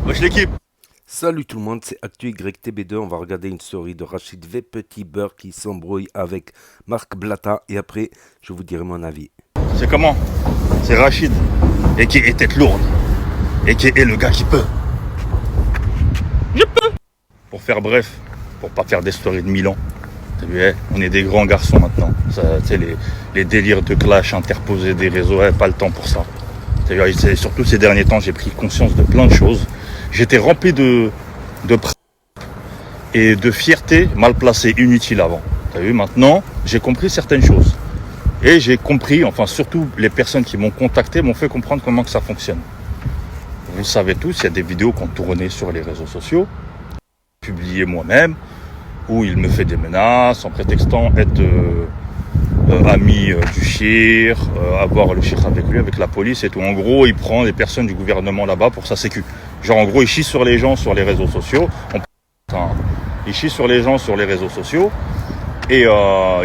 Wesh l'équipe. Salut tout le monde, c'est ActuYTB2. On va regarder une story de Rachid V Petit Beurre qui s'embrouille avec Marc Blatta et après je vous dirai mon avis. C'est comment? C'est Rachid. Et qui est tête lourde. Et qui est le gars qui peut. Je peux. Pour faire bref, pour pas faire des stories de Milan. T'as vu, on est des grands garçons maintenant. Tu sais, les délires de clash interposés des réseaux, pas le temps pour ça. T'as vu, surtout ces derniers temps, j'ai pris conscience de plein de choses. J'étais rempli de et de fierté mal placée, inutile avant. T'as vu, maintenant, j'ai compris certaines choses. Et j'ai compris, enfin surtout les personnes qui m'ont contacté m'ont fait comprendre comment que ça fonctionne. Vous le savez tous, il y a des vidéos qui ont tourné sur les réseaux sociaux, publiées moi-même, où il me fait des menaces en prétextant être ami du shir, avoir le shir avec lui, avec la police et tout. En gros, il prend des personnes du gouvernement là-bas pour sa sécu. Genre en gros, il chie sur les gens sur les réseaux sociaux. Il chie sur les gens sur les réseaux sociaux. Et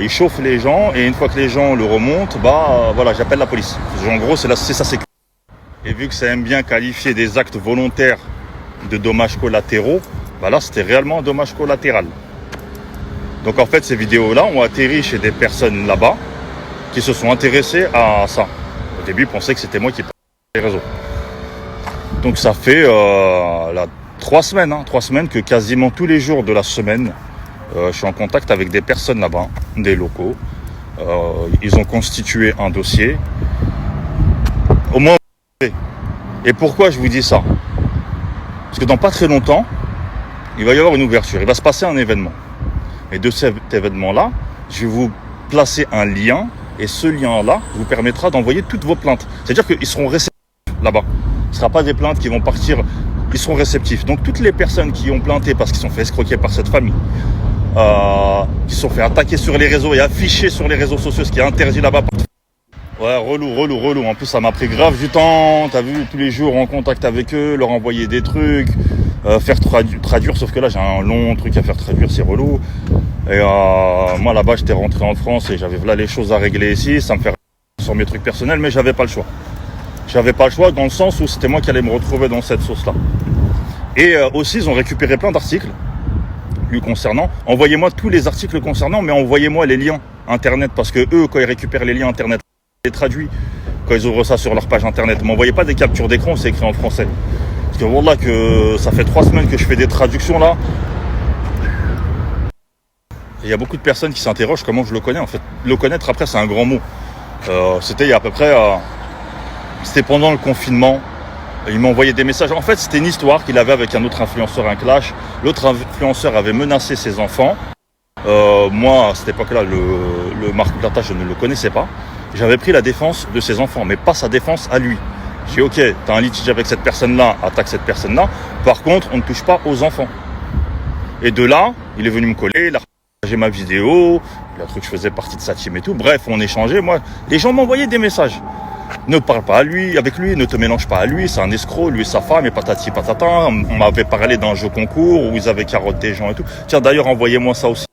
il chauffe les gens, et une fois que les gens le remontent, voilà, j'appelle la police. En gros, c'est sa sécurité. Et vu que ça aime bien qualifier des actes volontaires de dommages collatéraux, là, c'était réellement un dommage collatéral. Donc en fait, ces vidéos-là ont atterri chez des personnes là-bas qui se sont intéressées à ça. Au début, ils pensaient que c'était moi qui parlais sur les réseaux. Donc ça fait 3 semaines que quasiment tous les jours de la semaine, je suis en contact avec des personnes là-bas, des locaux. Ils ont constitué un dossier. Au moins, et pourquoi je vous dis ça? Parce que dans pas très longtemps, il va y avoir une ouverture. Il va se passer un événement. Et de cet événement-là, je vais vous placer un lien. Et ce lien-là vous permettra d'envoyer toutes vos plaintes. C'est-à-dire qu'ils seront réceptifs là-bas. Ce ne sera pas des plaintes qui vont partir. Ils seront réceptifs. Donc toutes les personnes qui ont plainté parce qu'ils sont fait escroquer par cette famille, qui se sont fait attaquer sur les réseaux et afficher sur les réseaux sociaux, ce qui est interdit là-bas. Ouais, relou. En plus, ça m'a pris grave du temps. T'as vu, tous les jours en contact avec eux, leur envoyer des trucs, faire traduire. Sauf que là, j'ai un long truc à faire traduire, c'est relou. Et moi, là-bas, j'étais rentré en France et j'avais là les choses à régler ici. Ça me fait sur mes trucs personnels, mais j'avais pas le choix. J'avais pas le choix dans le sens où c'était moi qui allais me retrouver dans cette sauce-là. Et aussi, ils ont récupéré plein d'articles lui concernant. Envoyez-moi tous les articles concernant, mais envoyez-moi les liens internet, parce que eux, quand ils récupèrent les liens internet, ils les traduisent. Quand ils ouvrent ça sur leur page internet, ne m'envoyez pas des captures d'écran, c'est écrit en français. Parce que voilà, que ça fait 3 semaines que je fais des traductions là. Il y a beaucoup de personnes qui s'interrogent comment je le connais. En fait, le connaître après, c'est un grand mot. C'était il y a à peu près, c'était pendant le confinement. Il m'a envoyé des messages. En fait, c'était une histoire qu'il avait avec un autre influenceur, un clash. L'autre influenceur avait menacé ses enfants. Moi, à cette époque-là, le Marc Blatta, je ne le connaissais pas. J'avais pris la défense de ses enfants, mais pas sa défense à lui. J'ai dit, ok, t'as un litige avec cette personne-là, attaque cette personne-là. Par contre, on ne touche pas aux enfants. Et de là, il est venu me coller, il a partagé ma vidéo, il a cru que je faisais partie de sa team et tout. Bref, on échangeait. Moi, les gens m'envoyaient des messages. Ne parle pas avec lui, ne te mélange pas à lui, c'est un escroc, lui et sa femme, et patati patata. On m'avait parlé d'un jeu concours où ils avaient carotté des gens et tout. Tiens, d'ailleurs, envoyez-moi ça aussi.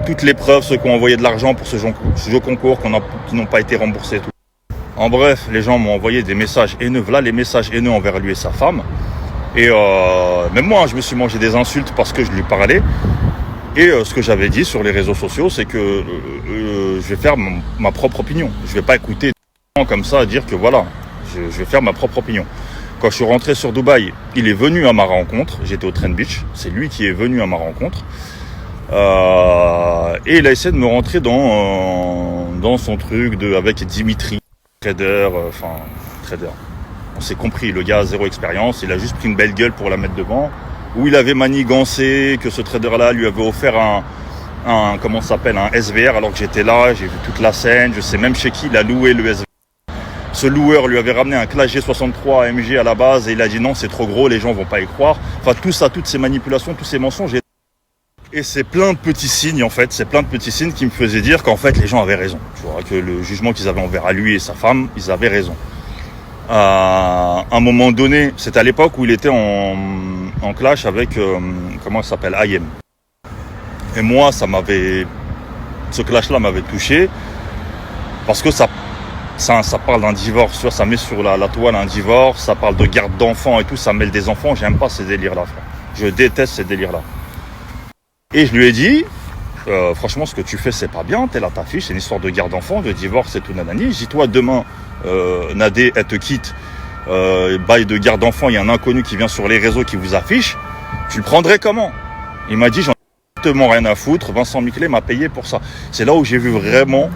Toutes les preuves, ceux qui ont envoyé de l'argent pour ce jeu concours, qui n'ont pas été remboursés et tout. En bref, les gens m'ont envoyé des messages haineux, voilà les messages haineux envers lui et sa femme. Et même moi, je me suis mangé des insultes parce que je lui parlais. Et ce que j'avais dit sur les réseaux sociaux, c'est que je vais faire ma propre opinion. Je vais pas écouter comme ça à dire que voilà, je vais faire ma propre opinion. Quand je suis rentré sur Dubaï, il est venu à ma rencontre. J'étais au Trent Beach. C'est lui qui est venu à ma rencontre. Et il a essayé de me rentrer dans son truc avec Dimitri, trader. On s'est compris, le gars a 0 expérience. Il a juste pris une belle gueule pour la mettre devant. Où il avait manigancé que ce trader-là lui avait offert un SVR alors que j'étais là. J'ai vu toute la scène. Je sais même chez qui il a loué le SVR. Ce loueur lui avait ramené un Clash G63 AMG à la base et il a dit non, c'est trop gros, les gens vont pas y croire. Enfin, tout ça, toutes ces manipulations, tous ces mensonges. Et c'est plein de petits signes, en fait, qui me faisaient dire qu'en fait, les gens avaient raison. Tu vois, que le jugement qu'ils avaient envers lui et sa femme, ils avaient raison. À un moment donné, c'était à l'époque où il était en clash avec, IM. Et moi, ce clash-là m'avait touché parce que ça Ça parle d'un divorce, tu vois, ça met sur la toile un divorce, ça parle de garde d'enfants et tout, ça mêle des enfants. J'aime pas ces délires-là, frère. Je déteste ces délires-là. Et je lui ai dit, franchement, ce que tu fais, c'est pas bien. T'es là, t'affiches, c'est une histoire de garde d'enfants, de divorce et tout, nanani. Je dis, toi, demain, Nadé, elle te quitte, bail de garde d'enfants, il y a un inconnu qui vient sur les réseaux qui vous affiche. Tu le prendrais comment? Il m'a dit, j'en ai absolument rien à foutre. Vincent Miclet m'a payé pour ça. C'est là où j'ai vu vraiment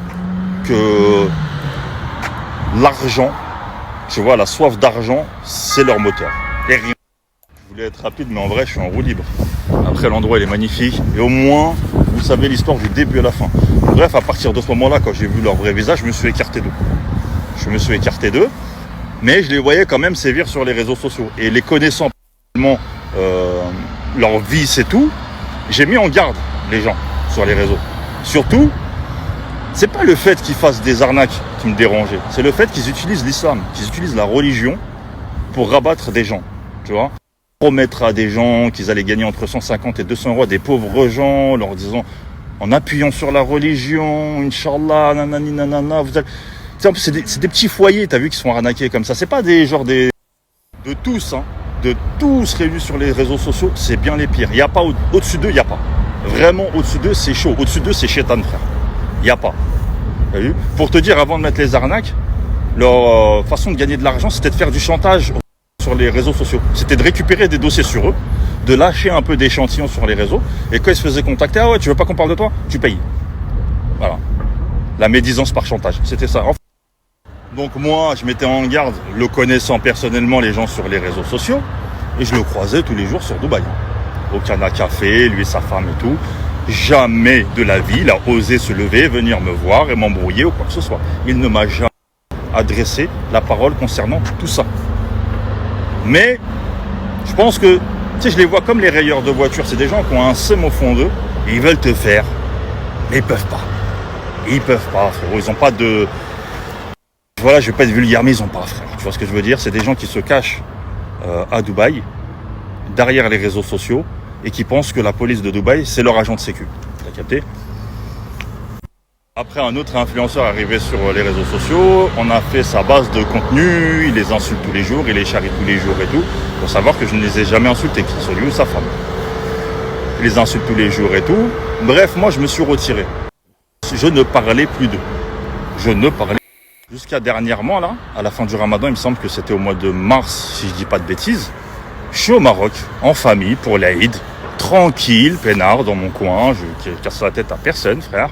que l'argent, tu vois, la soif d'argent, c'est leur moteur. Et rien. Je voulais être rapide, mais en vrai, je suis en roue libre. Après, l'endroit, il est magnifique. Et au moins, vous savez l'histoire du début à la fin. Bref, à partir de ce moment-là, quand j'ai vu leur vrai visage, je me suis écarté d'eux. Mais je les voyais quand même sévir sur les réseaux sociaux. Et les connaissant leur vie, c'est tout, j'ai mis en garde les gens sur les réseaux. Surtout, c'est pas le fait qu'ils fassent des arnaques qui me dérangeait. C'est le fait qu'ils utilisent l'islam, qu'ils utilisent la religion pour rabattre des gens, tu vois. Promettre à des gens qu'ils allaient gagner entre 150 et 200 euros à des pauvres gens, leur disant, en appuyant sur la religion, Inch'Allah, nanani, nanana, vous allez... En plus, c'est des petits foyers, t'as vu, qui sont arnaqués comme ça. C'est pas des genres de tous, hein. De tous réunis sur les réseaux sociaux, c'est bien les pires. Il n'y a pas au-dessus d'eux, il n'y a pas. Vraiment, au-dessus d'eux, c'est chaud. Au-dessus d'eux, c'est chétan, frère. Il n'y a pas. T'as vu? Pour te dire, avant de mettre les arnaques, leur façon de gagner de l'argent, c'était de faire du chantage sur les réseaux sociaux. C'était de récupérer des dossiers sur eux, de lâcher un peu d'échantillons sur les réseaux. Et quand ils se faisaient contacter, ah ouais, tu veux pas qu'on parle de toi? Tu payes. Voilà. La médisance par chantage. C'était ça. Donc moi, je m'étais en garde, le connaissant personnellement, les gens sur les réseaux sociaux, et je le croisais tous les jours sur Dubaï. Au Cana Café, lui et sa femme et tout. Jamais de la vie, il a osé se lever, venir me voir et m'embrouiller ou quoi que ce soit. Il ne m'a jamais adressé la parole concernant tout ça. Mais, je pense que, tu sais, je les vois comme les rayeurs de voiture. C'est des gens qui ont un sème au fond d'eux, et ils veulent te faire, mais ils peuvent pas. Ils peuvent pas, frérot. Ils ont pas de... Voilà, je vais pas être vulgaire, mais ils ont pas, frère. Tu vois ce que je veux dire? C'est des gens qui se cachent à Dubaï, derrière les réseaux sociaux, et qui pensent que la police de Dubaï, c'est leur agent de sécu. T'as capté? Après, un autre influenceur est arrivé sur les réseaux sociaux, on a fait sa base de contenu, il les insulte tous les jours, il les charrie tous les jours et tout. Faut savoir que je ne les ai jamais insultés, qu'ils soient lui ou sa femme. Il les insulte tous les jours et tout. Bref, moi, je me suis retiré. Je ne parlais plus d'eux. Je ne parlais jusqu'à dernièrement, là, à la fin du Ramadan, il me semble que c'était au mois de mars, si je dis pas de bêtises. Je suis au Maroc, en famille, pour l'Aïd, tranquille, peinard, dans mon coin, je casse la tête à personne, frère.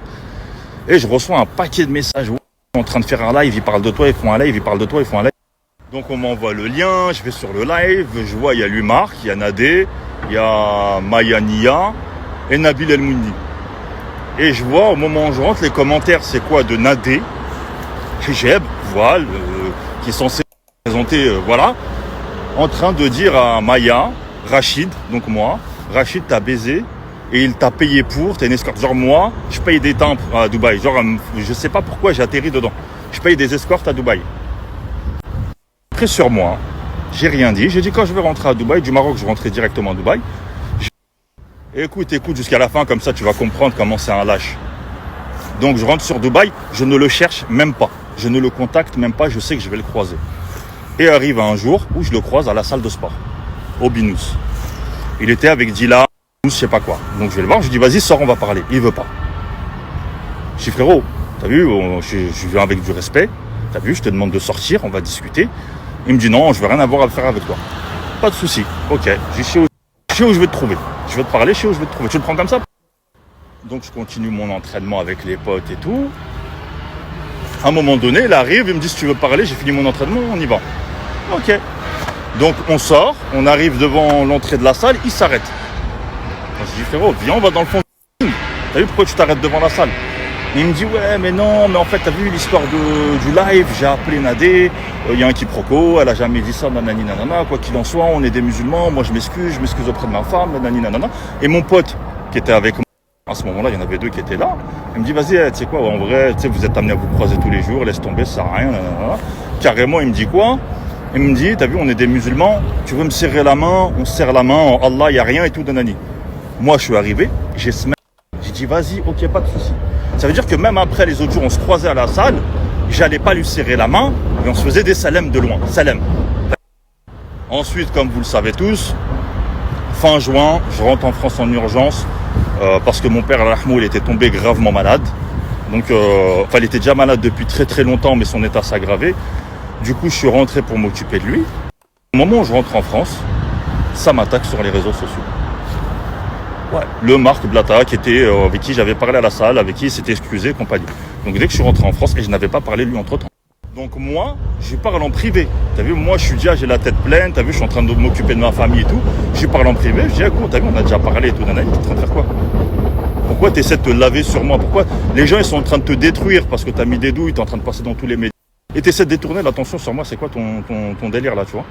Et je reçois un paquet de messages. Ils sont en train de faire un live, ils parlent de toi, ils font un live, ils parlent de toi, ils font un live. Donc on m'envoie le lien, je vais sur le live, je vois, il y a lui, Marc, il y a Nadé, il y a Maya Nia et Nabil El Moundi. Et je vois, au moment où je rentre, les commentaires, c'est quoi, de Nadé, Hijab, voile, qui est censé présenter, voilà, en train de dire à Maya, Rachid, donc moi, Rachid t'a baisé et il t'a payé pour, t'es une escorte. Genre moi, je paye des temples à Dubaï. Genre, je sais pas pourquoi j'ai atterri dedans. Je paye des escortes à Dubaï. Après sur moi, j'ai rien dit. J'ai dit quand je vais rentrer à Dubaï, du Maroc, je rentrais directement à Dubaï. Écoute jusqu'à la fin, comme ça tu vas comprendre comment c'est un lâche. Donc je rentre sur Dubaï, je ne le cherche même pas. Je ne le contacte même pas, je sais que je vais le croiser. Et arrive un jour où je le croise à la salle de sport, au Binous. Il était avec Dila, je sais pas quoi. Donc je vais le voir, je lui dis vas-y sors, on va parler. Il veut pas. Je dis frérot, t'as vu, je viens avec du respect. T'as vu, je te demande de sortir, on va discuter. Il me dit non, je veux rien avoir à faire avec toi. Pas de souci. Ok, je sais où je vais te trouver. Je vais te parler, je sais où je vais te trouver. Tu le prends comme ça? Donc je continue mon entraînement avec les potes et tout. À un moment donné, il arrive, il me dit si tu veux parler, j'ai fini mon entraînement, on y va. Ok. Donc on sort, on arrive devant l'entrée de la salle, il s'arrête. Je dis frérot, viens, on va dans le fond. T'as vu pourquoi tu t'arrêtes devant la salle? Il me dit ouais mais non, mais en fait t'as vu l'histoire du live, j'ai appelé Nadé, il y a un quiproquo, elle a jamais dit ça, nanani nanana, quoi qu'il en soit, on est des musulmans, moi je m'excuse auprès de ma femme, nanani nanana. Et mon pote qui était avec moi, à ce moment-là, il y en avait deux qui étaient là, il me dit vas-y, tu sais quoi, en vrai, tu sais, vous êtes amenés à vous croiser tous les jours, laisse tomber, ça sert à rien, nanana. Carrément, il me dit quoi? Il me dit, t'as vu, on est des musulmans, tu veux me serrer la main, on se serre la main, en Allah, il n'y a rien et tout, nanani. Moi, je suis arrivé, j'ai dit vas-y, ok, pas de souci. Ça veut dire que même après les autres jours, on se croisait à la salle, j'allais pas lui serrer la main, mais on se faisait des salams de loin. Salam. Ensuite, comme vous le savez tous, fin juin, je rentre en France en urgence parce que mon père, il était tombé gravement malade. Donc, il était déjà malade depuis très très longtemps, mais son état s'aggravait. Du coup, je suis rentré pour m'occuper de lui. Au moment où je rentre en France, ça m'attaque sur les réseaux sociaux. Ouais, le Marc Blatta qui était avec qui j'avais parlé à la salle, avec qui il s'était excusé, compagnie. Donc dès que je suis rentré en France, et je n'avais pas parlé lui entre temps. Donc moi, je parle en privé. T'as vu, moi je suis déjà, j'ai la tête pleine, t'as vu, je suis en train de m'occuper de ma famille et tout. Je parle en privé, je dis, écoute, t'as vu, on a déjà parlé et tout, nanana, t'es en train de faire quoi? Pourquoi t'essaies de te laver sur moi? Pourquoi les gens ils sont en train de te détruire parce que t'as mis des douilles, t'es en train de passer dans tous les médias. Et t'essaies de détourner l'attention sur moi, c'est quoi ton délire là, tu vois?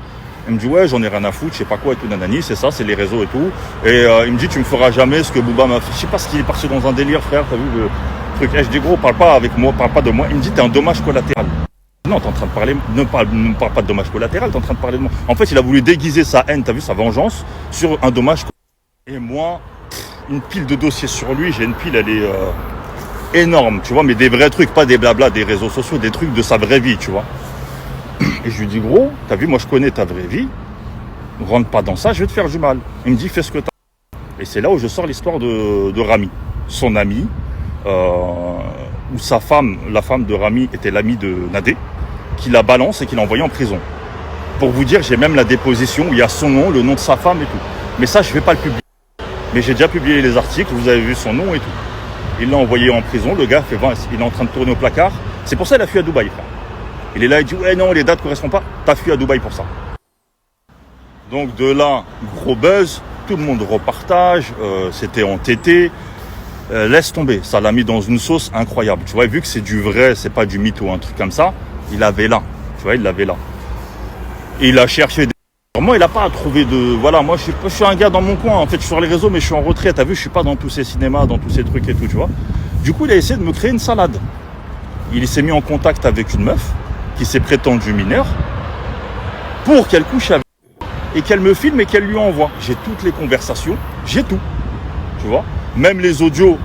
Il me dit, ouais, j'en ai rien à foutre, je sais pas quoi et tout, nanani, c'est ça, c'est les réseaux et tout. Et il me dit, tu me feras jamais ce que Booba m'a fait. Je sais pas ce qu'il est parti dans un délire, frère, t'as vu le truc. Et je dis, gros, parle pas avec moi, parle pas de moi. Il me dit, t'es un dommage collatéral. Non, t'es en train de parler, ne parle pas de dommage collatéral, t'es en train de parler de moi. En fait, il a voulu déguiser sa haine, t'as vu, sa vengeance, sur un dommage collatéral. Et moi, une pile de dossiers sur lui, j'ai une pile, elle est énorme, tu vois, mais des vrais trucs, pas des blabla des réseaux sociaux, des trucs de sa vraie vie, tu vois. Et je lui dis, gros, t'as vu, moi je connais ta vraie vie, rentre pas dans ça, je vais te faire du mal. Il me dit, fais ce que t'as. Et c'est là où je sors l'histoire de Rami, son ami, où sa femme, la femme de Rami était l'amie de Nadé, qui la balance et qui l'a envoyé en prison. Pour vous dire, j'ai même la déposition où il y a son nom, le nom de sa femme et tout. Mais ça, je vais pas le publier. Mais j'ai déjà publié les articles, vous avez vu son nom et tout. Il l'a envoyé en prison, le gars fait 20, il est en train de tourner au placard. C'est pour ça qu'il a fui à Dubaï, frère. Il est là, il dit, ouais, non, les dates ne correspondent pas. T'as fui à Dubaï pour ça. Donc de là, gros buzz, tout le monde repartage, c'était entêté. Laisse tomber, ça l'a mis dans une sauce incroyable. Tu vois, vu que c'est du vrai, c'est pas du mytho, un truc comme ça, il avait là. Tu vois, il l'avait là. Et il a cherché des... Moi, il n'a pas trouvé de... Voilà, moi, je suis un gars dans mon coin. En fait, je suis sur les réseaux, mais je suis en retrait. T'as vu, je suis pas dans tous ces cinémas, dans tous ces trucs et tout, tu vois. Du coup, il a essayé de me créer une salade. Il s'est mis en contact avec une meuf qui s'est prétendue mineure pour qu'elle couche avec et qu'elle me filme et qu'elle lui envoie. J'ai toutes les conversations, j'ai tout. Tu vois, même les audios,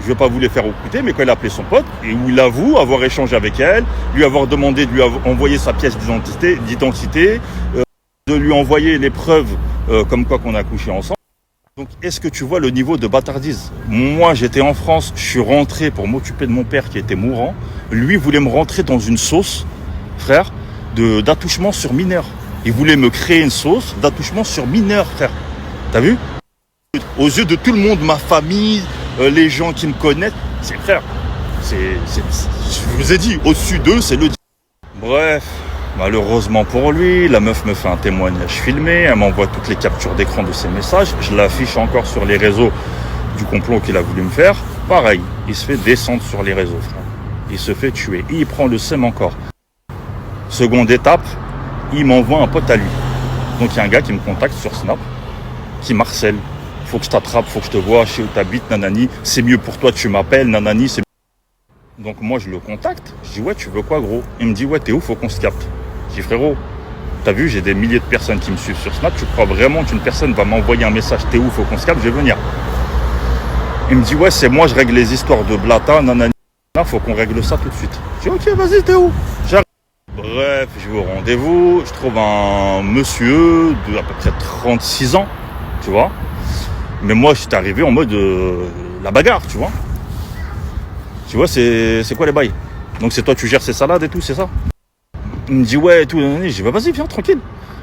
je vais pas vous les faire écouter, mais quand il a appelé son pote et où il avoue avoir échangé avec elle, lui avoir demandé de lui envoyer sa pièce d'identité, de lui envoyer les preuves comme quoi qu'on a couché ensemble. Donc, est-ce que tu vois le niveau de bâtardise? Moi, j'étais en France, je suis rentré pour m'occuper de mon père qui était mourant. Lui voulait me rentrer dans une sauce, frère, d'attouchement sur mineur. Il voulait me créer une sauce d'attouchement sur mineur, frère. T'as vu? Aux yeux de tout le monde, ma famille, les gens qui me connaissent, c'est frère. Je vous ai dit, au-dessus d'eux, c'est le... Bref. Malheureusement pour lui, la meuf me fait un témoignage filmé, elle m'envoie toutes les captures d'écran de ses messages, je l'affiche encore sur les réseaux du complot qu'il a voulu me faire. Pareil, il se fait descendre sur les réseaux, frère. Il se fait tuer, et il prend le SEM encore. Seconde étape, il m'envoie un pote à lui. Donc il y a un gars qui me contacte sur Snap, qui m'harcèle. Faut que je t'attrape, faut que je te vois, je sais où t'habites, nanani, c'est mieux pour toi, tu m'appelles, nanani, c'est... Donc moi je le contacte, je dis ouais tu veux quoi gros? Il me dit ouais t'es où, faut qu'on se capte. Je dis frérot, t'as vu j'ai des milliers de personnes qui me suivent sur Snap, tu crois vraiment qu'une personne va m'envoyer un message t'es où, faut qu'on se capte, je vais venir. Il me dit ouais c'est moi, je règle les histoires de Blatta, nanani, faut qu'on règle ça tout de suite. Je dis ok vas-y t'es où? J'arrive. Bref, je vais au rendez-vous, je trouve un monsieur de à peu près 36 ans, tu vois. Mais moi j'étais arrivé en mode la bagarre, tu vois. Tu vois, c'est quoi les bails? Donc c'est toi, tu gères ces salades et tout, c'est ça? Il me dit ouais et tout. Je dis bah vas-y, viens, tranquille.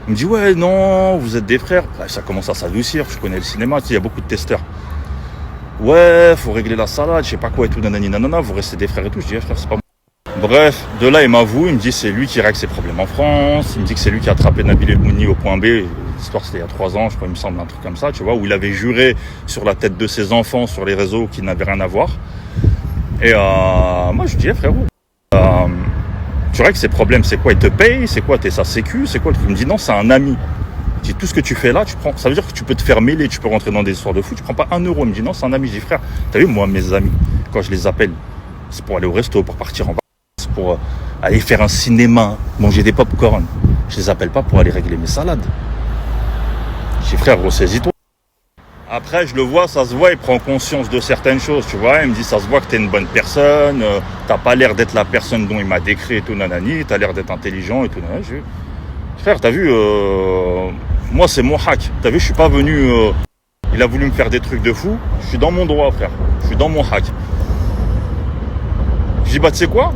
Il me dit ouais, non, vous êtes des frères. Là, ça commence à s'adoucir, je connais le cinéma, tu sais, il y a beaucoup de testeurs. Ouais, faut régler la salade, je sais pas quoi et tout, nanani, nanana, vous restez des frères et tout. Je dis frère, c'est pas moi. Bref, de là, il m'avoue, il me dit c'est lui qui règle ses problèmes en France. Il me dit que c'est lui qui a attrapé Nabil El Mouni au point B. L'histoire, c'était il y a 3 ans, je crois, il me semble, un truc comme ça, tu vois, où il avait juré sur la tête de ses enfants sur les réseaux qui n'avaient rien à voir. Et moi je dis frérot, tu règles ces problèmes, c'est quoi? Il te paye, c'est quoi? T'es sa sécu, c'est quoi? Il me dit non, c'est un ami. Je dis tout ce que tu fais là, tu prends, ça veut dire que tu peux te faire mêler, tu peux rentrer dans des histoires de foot, tu prends pas 1 euro. Il me dit non, c'est un ami. Je dis frère, t'as vu moi mes amis, quand je les appelle, c'est pour aller au resto, pour partir en vacances, pour aller faire un cinéma, manger des pop-corn. Je les appelle pas pour aller régler mes salades. Je dis frère, ressaisis-toi. Après, je le vois, ça se voit, il prend conscience de certaines choses, tu vois. Il me dit, ça se voit que t'es une bonne personne, t'as pas l'air d'être la personne dont il m'a décrit et tout, nanani, t'as l'air d'être intelligent et tout, nanani. Frère, t'as vu, moi c'est mon hack. T'as vu, je suis pas venu, il a voulu me faire des trucs de fou. Je suis dans mon droit, frère. Je suis dans mon hack. Je dis, bah tu sais quoi,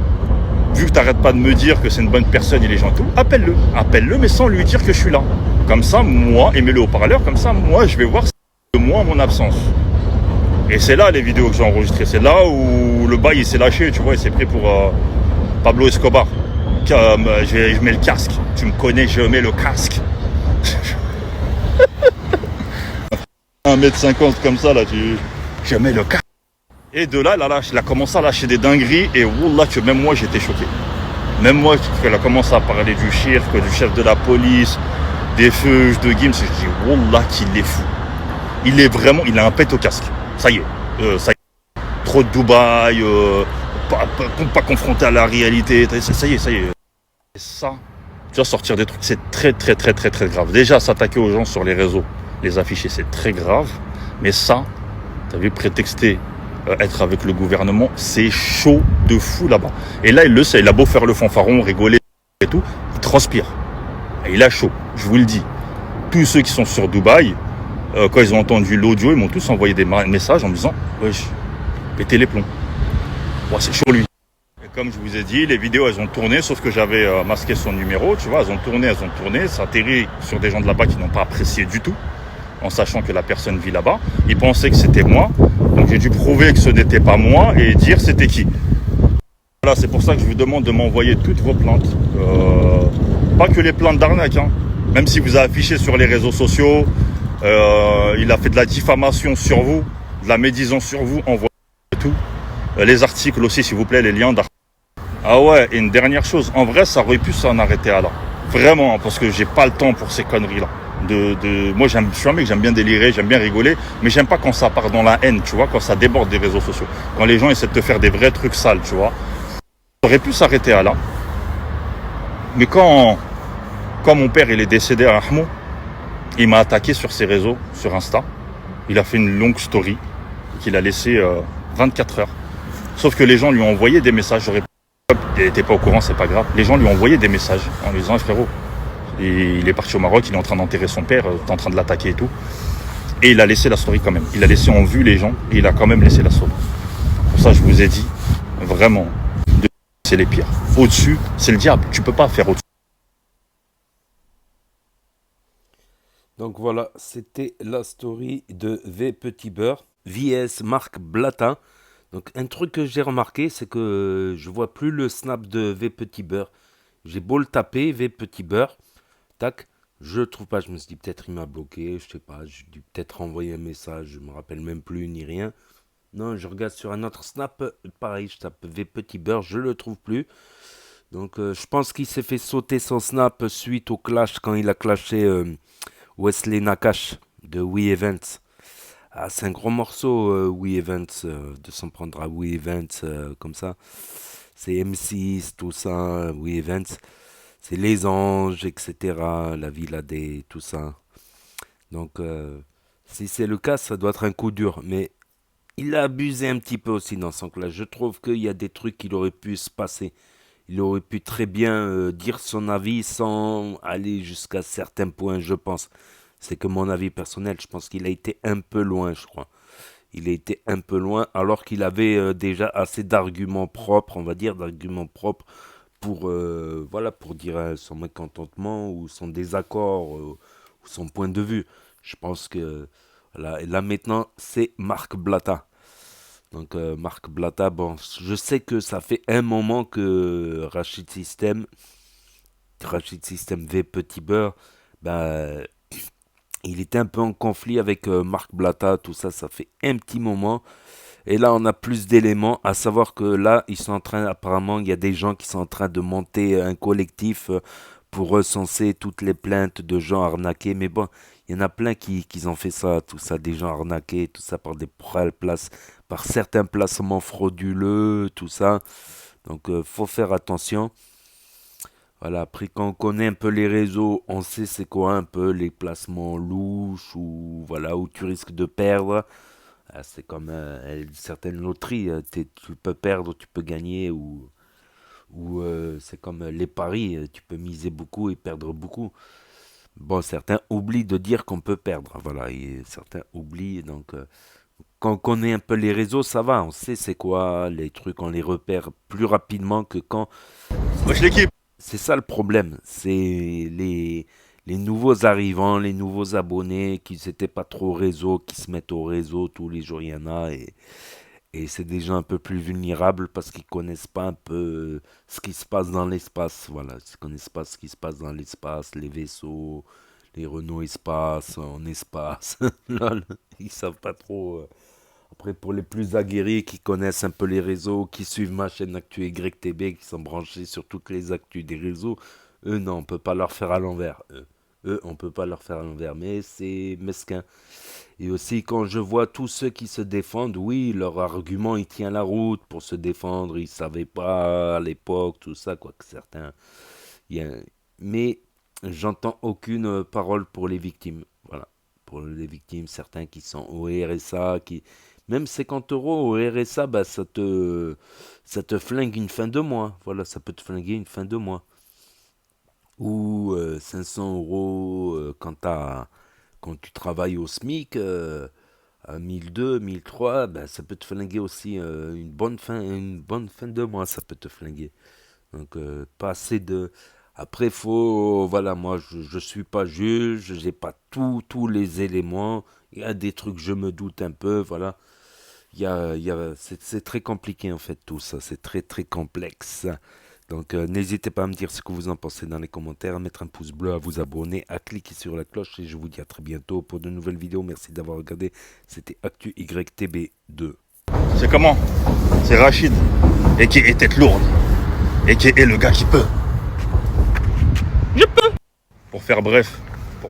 vu que t'arrêtes pas de me dire que c'est une bonne personne, il est gentil, appelle-le. Appelle-le, mais sans lui dire que je suis là. Comme ça, moi, et mets-le au parleur, comme ça, moi, je vais voir de moi en mon absence. Et c'est là les vidéos que j'ai enregistrées. C'est là où le bail il s'est lâché, tu vois, il s'est pris pour Pablo Escobar. Je mets le casque. Tu me connais, je mets le casque. 1m50 comme ça, là, je mets le casque. Et de là, il a commencé à lâcher des dingueries. Et wallah, que même moi, j'étais choqué. Même moi, quand il a commencé à parler du shirk, du chef de la police, des feux de Gims, je dis, wallah, qu'il est fou. Il est vraiment, il a un pet au casque. Ça y est, ça y est. Trop de Dubaï, pas confronté à la réalité. Ça y est. Et ça, tu vas sortir des trucs, c'est très grave. Déjà, s'attaquer aux gens sur les réseaux, les afficher, c'est très grave. Mais ça, tu as vu, prétexter être avec le gouvernement, c'est chaud de fou là-bas. Et là, il le sait, il a beau faire le fanfaron, rigoler et tout, il transpire. Et il a chaud, je vous le dis. Tous ceux qui sont sur Dubaï, quand ils ont entendu l'audio, ils m'ont tous envoyé des messages en me disant « Wesh, pétez les plombs. Ouais, c'est chaud lui. » Et comme je vous ai dit, les vidéos, elles ont tourné, sauf que j'avais masqué son numéro, tu vois, elles ont tourné, ça atterrit sur des gens de là-bas qui n'ont pas apprécié du tout, en sachant que la personne vit là-bas. Ils pensaient que c'était moi, donc j'ai dû prouver que ce n'était pas moi et dire c'était qui. Voilà, c'est pour ça que je vous demande de m'envoyer toutes vos plaintes. Pas que les plaintes d'arnaque, hein. Même si vous avez affiché sur les réseaux sociaux, il a fait de la diffamation sur vous, de la médisance sur vous, envoyez tout. Les articles aussi, s'il vous plaît, les liens d'articles. Ah ouais, et une dernière chose, en vrai, ça aurait pu s'en arrêter à là. Vraiment, parce que j'ai pas le temps pour ces conneries-là. Moi, je suis un mec, j'aime bien délirer, j'aime bien rigoler, mais j'aime pas quand ça part dans la haine, tu vois, quand ça déborde des réseaux sociaux. Quand les gens essaient de te faire des vrais trucs sales, tu vois. Ça aurait pu s'arrêter à là. Mais quand mon père il est décédé à Ahmou, il m'a attaqué sur ses réseaux, sur Insta. Il a fait une longue story qu'il a laissé 24 heures. Sauf que les gens lui ont envoyé des messages. Il n'était pas au courant, c'est pas grave. Les gens lui ont envoyé des messages en lui disant frérot, il est parti au Maroc, il est en train d'enterrer son père, t'es en train de l'attaquer et tout. Et il a laissé la story quand même. Il a laissé en vue les gens et il a quand même laissé la story. Pour ça, je vous ai dit, vraiment, c'est les pires. Au-dessus, c'est le diable. Tu peux pas faire au-dessus. Donc voilà, c'était la story de V Petit Beurre, VS Marc Blatin. Donc un truc que j'ai remarqué, c'est que je vois plus le snap de V Petit Beurre. J'ai beau le taper, V Petit Beurre, tac, je le trouve pas. Je me suis dit peut-être il m'a bloqué, je sais pas, j'ai dû peut-être envoyer un message, je me rappelle même plus ni rien. Non, je regarde sur un autre snap, pareil, je tape V Petit Beurre, je le trouve plus. Donc je pense qu'il s'est fait sauter son snap suite au clash quand il a clashé Wesley Nakash de We Events. Ah, c'est un gros morceau, We Events, de s'en prendre à We Events comme ça. C'est M6, tout ça, We Events. C'est Les Anges, etc. La Villa des, tout ça. Donc, si c'est le cas, ça doit être un coup dur. Mais il a abusé un petit peu aussi dans son clash. Je trouve qu'il y a des trucs qu'il aurait pu se passer. Il aurait pu très bien dire son avis sans aller jusqu'à certains points, je pense. C'est que mon avis personnel, je pense qu'il a été un peu loin, je crois. Il a été un peu loin, alors qu'il avait déjà assez d'arguments propres, on va dire, d'arguments propres pour, voilà, pour dire son mécontentement ou son désaccord ou son point de vue. Je pense que là maintenant, c'est Marc Blatta. Donc Marc Blatta, bon, je sais que ça fait un moment que Rachid System V Petit Beurre, ben, il était un peu en conflit avec Marc Blatta, tout ça, ça fait un petit moment. Et là, on a plus d'éléments, à savoir que là, ils sont en train, apparemment, il y a des gens qui sont en train de monter un collectif pour recenser toutes les plaintes de gens arnaqués. Mais bon, il y en a plein qui ont fait ça, tout ça, des gens arnaqués, tout ça par par certains placements frauduleux, tout ça. Donc, faut faire attention. Voilà, après quand on connaît un peu les réseaux, on sait c'est quoi un peu les placements louches ou voilà où tu risques de perdre. C'est comme certaines loteries, tu peux perdre, tu peux gagner ou c'est comme les paris, tu peux miser beaucoup et perdre beaucoup. Bon, certains oublient de dire qu'on peut perdre, voilà, et certains oublient donc quand on connaît un peu les réseaux, ça va, on sait c'est quoi les trucs, on les repère plus rapidement que quand Wesh l'équipe. c'est ça le problème, c'est les nouveaux arrivants, les nouveaux abonnés qui n'étaient pas trop au réseau, qui se mettent au réseau, tous les jours il y en a, et c'est des gens un peu plus vulnérables parce qu'ils connaissent pas un peu ce qui se passe dans l'espace, voilà, ils connaissent pas ce qui se passe dans l'espace, les vaisseaux, les Renault Espace, en espace, lol, ils savent pas trop. Après, pour les plus aguerris qui connaissent un peu les réseaux, qui suivent ma chaîne Actu YTB, qui sont branchés sur toutes les actus des réseaux, eux, non, on peut pas leur faire à l'envers. On peut pas leur faire à l'envers, mais c'est mesquin. Et aussi, quand je vois tous ceux qui se défendent, oui, leur argument, il tient la route pour se défendre, ils savaient pas à l'époque, tout ça, quoi que certains... il y a- Mais j'entends aucune parole pour les victimes. Voilà. Pour les victimes, certains qui sont au RSA, qui... Même 50 euros au RSA, bah, ça te flingue une fin de mois. Voilà, ça peut te flinguer une fin de mois. Ou 500 euros quand tu travailles au SMIC, à 1002, 1003, ben, ça peut te flinguer aussi une bonne fin de mois, ça peut te flinguer. Donc, pas assez de... Après, faut... Voilà, moi, je suis pas juge, j'ai pas tous les éléments. Il y a des trucs, je me doute un peu, voilà. C'est très compliqué, en fait, tout ça. C'est très, très complexe. Donc, n'hésitez pas à me dire ce que vous en pensez dans les commentaires, à mettre un pouce bleu, à vous abonner, à cliquer sur la cloche. Et je vous dis à très bientôt pour de nouvelles vidéos. Merci d'avoir regardé. C'était Actu YTB2. C'est comment? C'est Rachid. Et qui est tête lourde. Et qui est le gars qui peut. Pour faire bref.